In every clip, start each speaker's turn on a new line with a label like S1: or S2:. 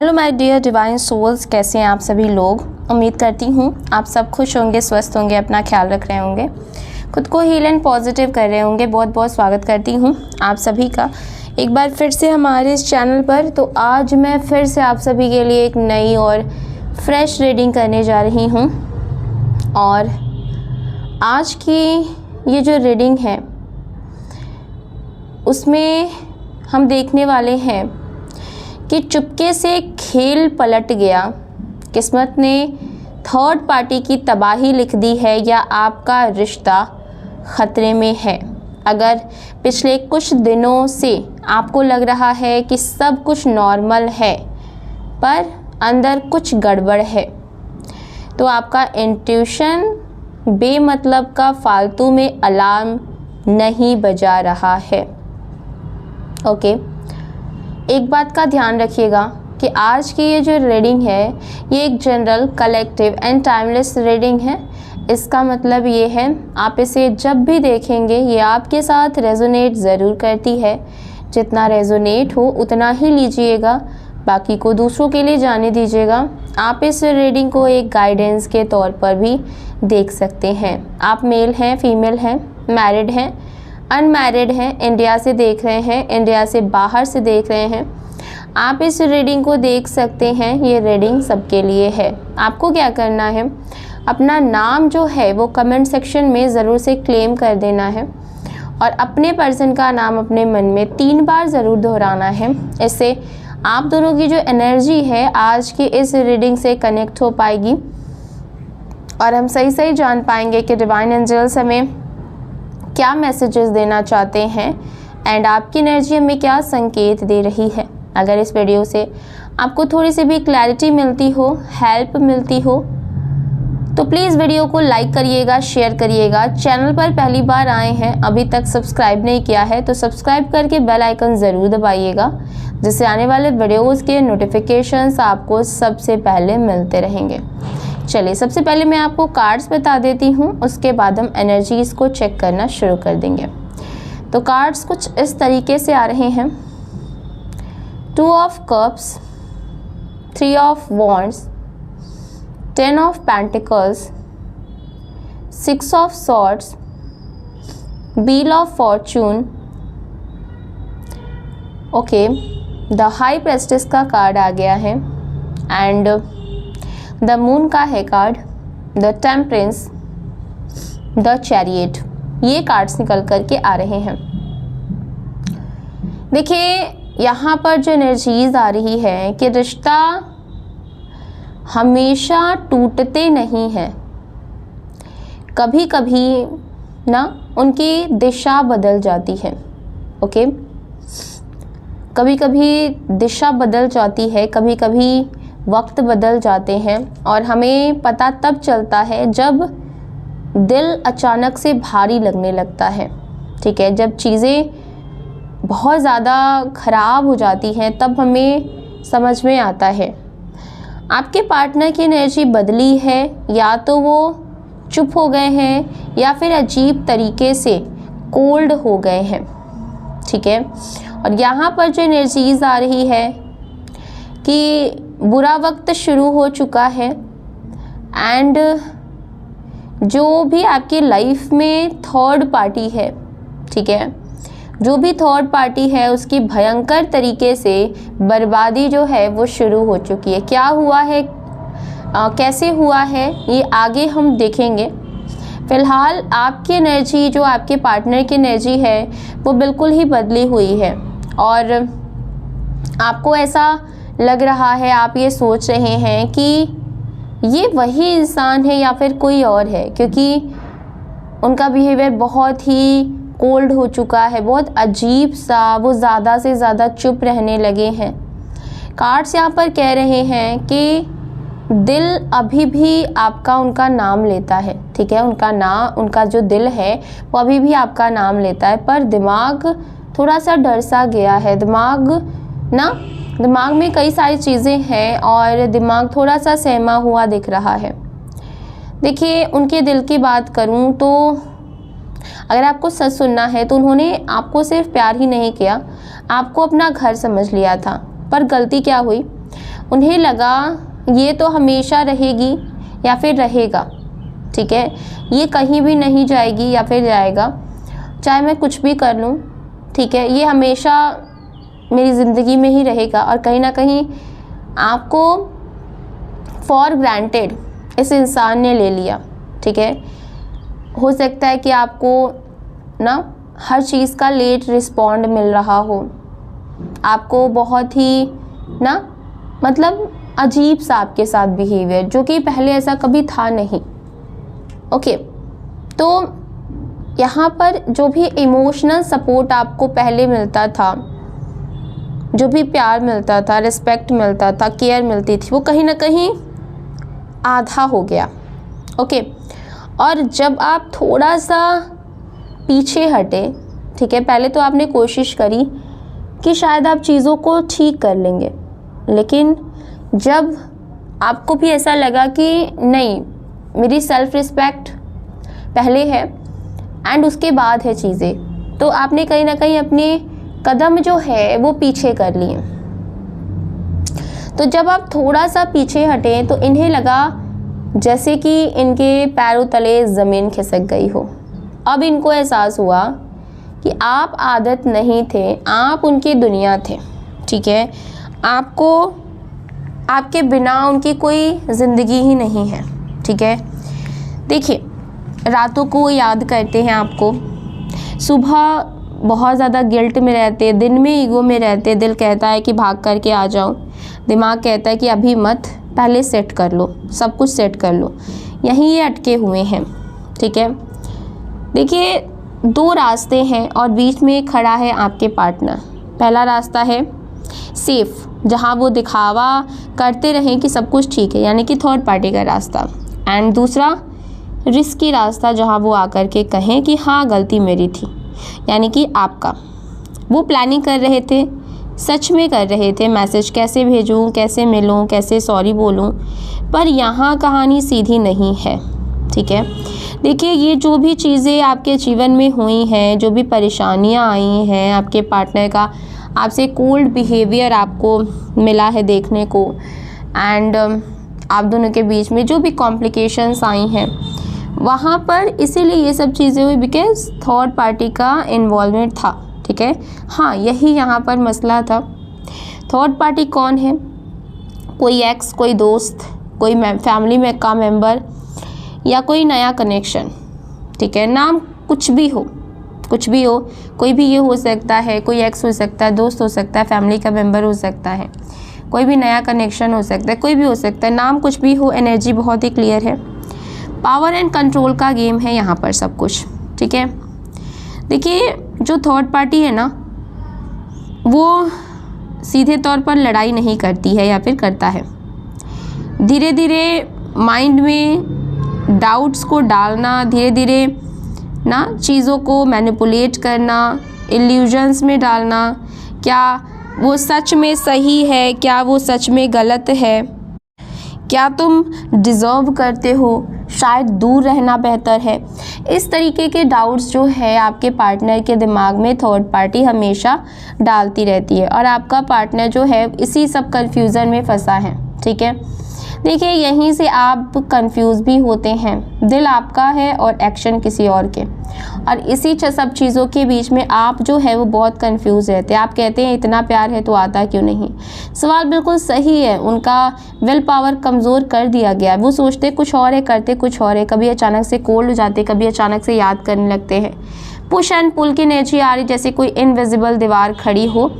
S1: Hello my dear divine souls, कैसे हैं आप सभी लोग। उम्मीद करती हूँ आप सब खुश होंगे, स्वस्थ होंगे, अपना ख्याल रख रहे होंगे, खुद को हील एंड पॉजिटिव कर रहे होंगे। बहुत बहुत स्वागत करती हूँ आप सभी का एक बार फिर से हमारे इस चैनल पर। तो आज मैं फिर से आप सभी के लिए एक नई और फ्रेश रीडिंग करने जा रही हूँ। और आज की ये जो रीडिंग है उसमें हम देखने वाले हैं कि चुपके से खेल पलट गया, किस्मत ने थर्ड पार्टी की तबाही लिख दी है या आपका रिश्ता ख़तरे में है। अगर पिछले कुछ दिनों से आपको लग रहा है कि सब कुछ नॉर्मल है पर अंदर कुछ गड़बड़ है, तो आपका इंट्यूशन बेमतलब का फालतू में अलार्म नहीं बजा रहा है। ओके, एक बात का ध्यान रखिएगा कि आज की ये जो रीडिंग है ये एक general, collective and timeless reading है। इसका मतलब ये है आप इसे जब भी देखेंगे ये आपके साथ रेजोनेट ज़रूर करती है। जितना रेजोनेट हो उतना ही लीजिएगा, बाकी को दूसरों के लिए जाने दीजिएगा। आप इस रीडिंग को एक गाइडेंस के तौर पर भी देख सकते हैं। आप मेल हैं, फीमेल हैं, मैरिड हैं, अनमैरिड हैं, इंडिया से देख रहे हैं, इंडिया से बाहर से देख रहे हैं, आप इस रीडिंग को देख सकते हैं। ये रीडिंग सबके लिए है। आपको क्या करना है, अपना नाम जो है वो कमेंट सेक्शन में ज़रूर से क्लेम कर देना है और अपने पर्सन का नाम अपने मन में 3 बार ज़रूर दोहराना है। इससे आप दोनों की जो एनर्जी है आज की इस रीडिंग से कनेक्ट हो पाएगी और हम सही जान पाएंगे कि डिवाइन एंजल्स हमें क्या मैसेजेस देना चाहते हैं एंड आपकी एनर्जी हमें क्या संकेत दे रही है। अगर इस वीडियो से आपको थोड़ी सी भी क्लैरिटी मिलती हो, हेल्प मिलती हो, तो प्लीज़ वीडियो को लाइक करिएगा, शेयर करिएगा। चैनल पर पहली बार आए हैं, अभी तक सब्सक्राइब नहीं किया है तो सब्सक्राइब करके बेल आइकन ज़रूर दबाइएगा, जिससे आने वाले वीडियोज़ के नोटिफिकेशंस आपको सबसे पहले मिलते रहेंगे। चलिए, सबसे पहले मैं आपको कार्ड्स बता देती हूँ, उसके बाद हम एनर्जीज़ को चेक करना शुरू कर देंगे। तो कार्ड्स कुछ इस तरीके से आ रहे हैं। 2 of cups, 3 of wands, 10 of pentacles, 6 of swords, wheel of Fortune. Okay, the high prestige का कार्ड आ गया है एंड द मून का है card, the temperance, the chariot. ये कार्ड्स निकल करके आ रहे हैं। देखिए, यहाँ पर जो एनर्जीज आ रही है कि रिश्ता हमेशा टूटते नहीं हैं, कभी कभी ना उनकी दिशा बदल जाती है। ओके, कभी कभी दिशा बदल जाती है, कभी कभी वक्त बदल जाते हैं और हमें पता तब चलता है जब दिल अचानक से भारी लगने लगता है। ठीक है, जब चीज़ें बहुत ज़्यादा ख़राब हो जाती हैं तब हमें समझ में आता है आपके पार्टनर की एनर्जी बदली है, या तो वो चुप हो गए हैं या फिर अजीब तरीके से कोल्ड हो गए हैं। ठीक है, और यहाँ पर जो एनर्जीज आ रही है कि बुरा वक्त शुरू हो चुका है एंड जो भी आपकी लाइफ में थर्ड पार्टी है, ठीक है, जो भी थर्ड पार्टी है उसकी भयंकर तरीके से बर्बादी जो है वो शुरू हो चुकी है। क्या हुआ है, कैसे हुआ है, ये आगे हम देखेंगे। फ़िलहाल आपकी एनर्जी, जो आपके पार्टनर की एनर्जी है वो बिल्कुल ही बदली हुई है और आपको ऐसा लग रहा है, आप ये सोच रहे हैं कि ये वही इंसान है या फिर कोई और है, क्योंकि उनका बिहेवियर बहुत ही कोल्ड हो चुका है, बहुत अजीब सा, वो ज़्यादा से ज़्यादा चुप रहने लगे हैं। कार्ड्स यहाँ पर कह रहे हैं कि दिल अभी भी आपका, उनका नाम लेता है। ठीक है, उनका जो दिल है वो अभी भी आपका नाम लेता है, पर दिमाग थोड़ा सा डर सा गया है। दिमाग में कई सारी चीज़ें हैं और दिमाग थोड़ा सा सहमा हुआ दिख रहा है। देखिए, उनके दिल की बात करूं तो अगर आपको सच सुनना है तो उन्होंने आपको सिर्फ प्यार ही नहीं किया, आपको अपना घर समझ लिया था। पर गलती क्या हुई, उन्हें लगा ये तो हमेशा रहेगी या फिर रहेगा, ठीक है, ये कहीं भी नहीं जाएगी या फिर जाएगा, चाहे मैं कुछ भी कर लूँ, ठीक है, ये हमेशा मेरी ज़िंदगी में ही रहेगा। और कहीं ना कहीं आपको फॉर ग्रांटेड इस इंसान ने ले लिया, ठीक है। हो सकता है कि आपको ना हर चीज़ का लेट रिस्पॉन्ड मिल रहा हो, आपको बहुत ही ना मतलब अजीब सा आपके साथ बिहेवियर, जो कि पहले ऐसा कभी था नहीं। ओके, तो यहाँ पर जो भी इमोशनल सपोर्ट आपको पहले मिलता था, जो भी प्यार मिलता था, रिस्पेक्ट मिलता था, केयर मिलती थी, वो कहीं ना कहीं आधा हो गया। ओके, और जब आप थोड़ा सा पीछे हटे, ठीक है, पहले तो आपने कोशिश करी कि शायद आप चीज़ों को ठीक कर लेंगे, लेकिन जब आपको भी ऐसा लगा कि नहीं, मेरी सेल्फ रिस्पेक्ट पहले है एंड उसके बाद है चीज़ें, तो आपने कहीं ना कहीं अपने कदम जो है वो पीछे कर लिए। तो जब आप थोड़ा सा पीछे हटे तो इन्हें लगा जैसे कि इनके पैरों तले ज़मीन खिसक गई हो। अब इनको एहसास हुआ कि आप आदत नहीं थे, आप उनकी दुनिया थे, ठीक है, आपको आपके बिना उनकी कोई ज़िंदगी ही नहीं है, ठीक है। देखिए, रातों को याद करते हैं आपको, सुबह बहुत ज़्यादा गिल्ट में रहते, दिन में ईगो में रहते, दिल कहता है कि भाग करके आ जाओ, दिमाग कहता है कि अभी मत, पहले सेट कर लो, सब कुछ सेट कर लो, यहीं ये अटके हुए हैं, ठीक है। देखिए, दो रास्ते हैं और बीच में खड़ा है आपके पार्टनर। पहला रास्ता है सेफ़, जहां वो दिखावा करते रहें कि सब कुछ ठीक है, यानी कि थर्ड पार्टी का रास्ता, एंड दूसरा रिस्की रास्ता, जहां वो आकर के कहें कि हाँ गलती मेरी थी, यानी कि आपका। वो प्लानिंग कर रहे थे, सच में कर रहे थे, मैसेज कैसे भेजूं, कैसे मिलूं, कैसे सॉरी बोलूं, पर यहाँ कहानी सीधी नहीं है, ठीक है। देखिए, ये जो भी चीज़ें आपके जीवन में हुई हैं, जो भी परेशानियाँ आई हैं, आपके पार्टनर का आपसे कोल्ड बिहेवियर आपको मिला है देखने को, एंड आप दोनों के बीच में जो भी कॉम्प्लिकेशंस आई हैं, वहाँ पर इसीलिए ये सब चीज़ें हुई बिकॉज थर्ड पार्टी का इन्वॉल्वमेंट था, ठीक है। हाँ, यही यहाँ पर मसला था। थर्ड पार्टी कौन है? कोई एक्स, कोई दोस्त, कोई फैमिली में का मेंबर, या कोई नया कनेक्शन, ठीक है। नाम कुछ भी हो, कुछ भी हो, कोई भी ये हो सकता है, कोई एक्स हो सकता है, दोस्त हो सकता है, फैमिली का मेंबर हो सकता है, कोई भी नया कनेक्शन हो सकता है, कोई भी हो सकता है, नाम कुछ भी हो, एनर्जी बहुत ही क्लियर है। पावर एंड कंट्रोल का गेम है यहाँ पर सब कुछ, ठीक है। देखिए, जो थर्ड पार्टी है ना, वो सीधे तौर पर लड़ाई नहीं करती है या फिर करता है, धीरे धीरे माइंड में डाउट्स को डालना, धीरे धीरे ना चीज़ों को मैनिपुलेट करना, इल्यूजन्स में डालना, क्या वो सच में सही है, क्या वो सच में गलत है, क्या तुम डिज़र्व करते हो, शायद दूर रहना बेहतर है। इस तरीके के डाउट्स जो है आपके पार्टनर के दिमाग में थर्ड पार्टी हमेशा डालती रहती है, और आपका पार्टनर जो है इसी सब कन्फ्यूज़न में फंसा है, ठीक है। देखिए, यहीं से आप कंफ्यूज भी होते हैं, दिल आपका है और एक्शन किसी और के, और इसी सब चीज़ों के बीच में आप जो है वो बहुत कंफ्यूज रहते हैं। आप कहते हैं इतना प्यार है तो आता क्यों नहीं। सवाल बिल्कुल सही है, उनका विल पावर कमज़ोर कर दिया गया है, वो सोचते कुछ और है, करते कुछ और है, कभी अचानक से कोल्ड हो जाते, कभी अचानक से याद करने लगते हैं। पुश एंड पुल की एनर्जी आ रही, जैसे कोई इनविजिबल दीवार खड़ी हो,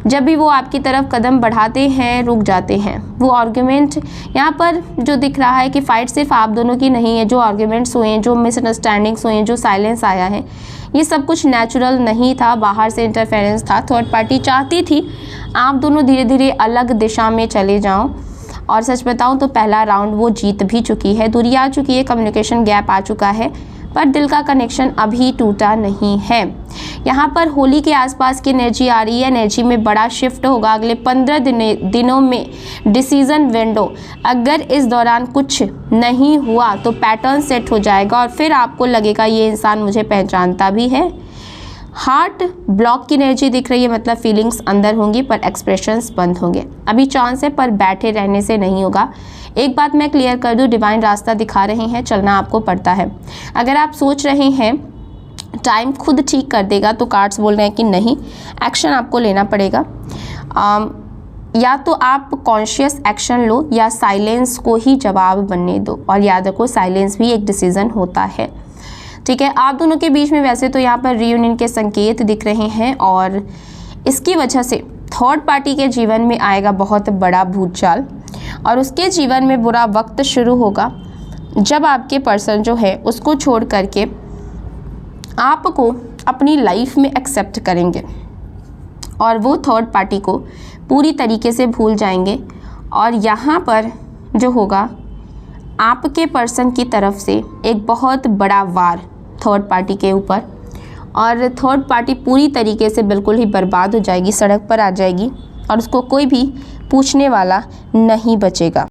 S1: जब भी वो आपकी तरफ कदम बढ़ाते हैं रुक जाते हैं। वो आर्ग्यूमेंट यहाँ पर जो दिख रहा है कि फ़ाइट सिर्फ आप दोनों की नहीं है, जो आर्ग्यूमेंट्स हुए हैं, जो मिसअंडरस्टैंडिंग्स हुए हैं, जो साइलेंस आया है, ये सब कुछ नेचुरल नहीं था, बाहर से इंटरफेरेंस था। थर्ड पार्टी चाहती थी आप दोनों धीरे धीरे अलग दिशा में चले जाओ, और सच बताऊँ तो पहला राउंड वो जीत भी चुकी है, दूरी आ चुकी है, कम्युनिकेशन गैप आ चुका है, पर दिल का कनेक्शन अभी टूटा नहीं है। यहाँ पर होली के आसपास की एनर्जी आ रही है, एनर्जी में बड़ा शिफ्ट होगा अगले 15 दिनों में, डिसीज़न विंडो। अगर इस दौरान कुछ नहीं हुआ तो पैटर्न सेट हो जाएगा और फिर आपको लगेगा ये इंसान मुझे पहचानता भी है। हार्ट ब्लॉक की एनर्जी दिख रही है, मतलब फीलिंग्स अंदर होंगी पर एक्सप्रेशंस बंद होंगे। अभी चांस है पर बैठे रहने से नहीं होगा। एक बात मैं क्लियर कर दूं, डिवाइन रास्ता दिखा रहे हैं, चलना आपको पड़ता है। अगर आप सोच रहे हैं टाइम खुद ठीक कर देगा, तो कार्ड्स बोल रहे हैं कि नहीं, एक्शन आपको लेना पड़ेगा। या तो आप कॉन्शियस एक्शन लो या साइलेंस को ही जवाब बनने दो। और याद रखो, साइलेंस भी एक डिसीज़न होता है, ठीक है। आप दोनों के बीच में वैसे तो यहाँ पर रियूनियन के संकेत दिख रहे हैं और इसकी वजह से थर्ड पार्टी के जीवन में आएगा बहुत बड़ा भूचाल और उसके जीवन में बुरा वक्त शुरू होगा जब आपके पर्सन जो है उसको छोड़ करके आपको अपनी लाइफ में एक्सेप्ट करेंगे और वो थर्ड पार्टी को पूरी तरीके से भूल जाएंगे। और यहाँ पर जो होगा, आपके पर्सन की तरफ से एक बहुत बड़ा वार थर्ड पार्टी के ऊपर, और थर्ड पार्टी पूरी तरीके से बिल्कुल ही बर्बाद हो जाएगी, सड़क पर आ जाएगी और उसको कोई भी पूछने वाला नहीं बचेगा।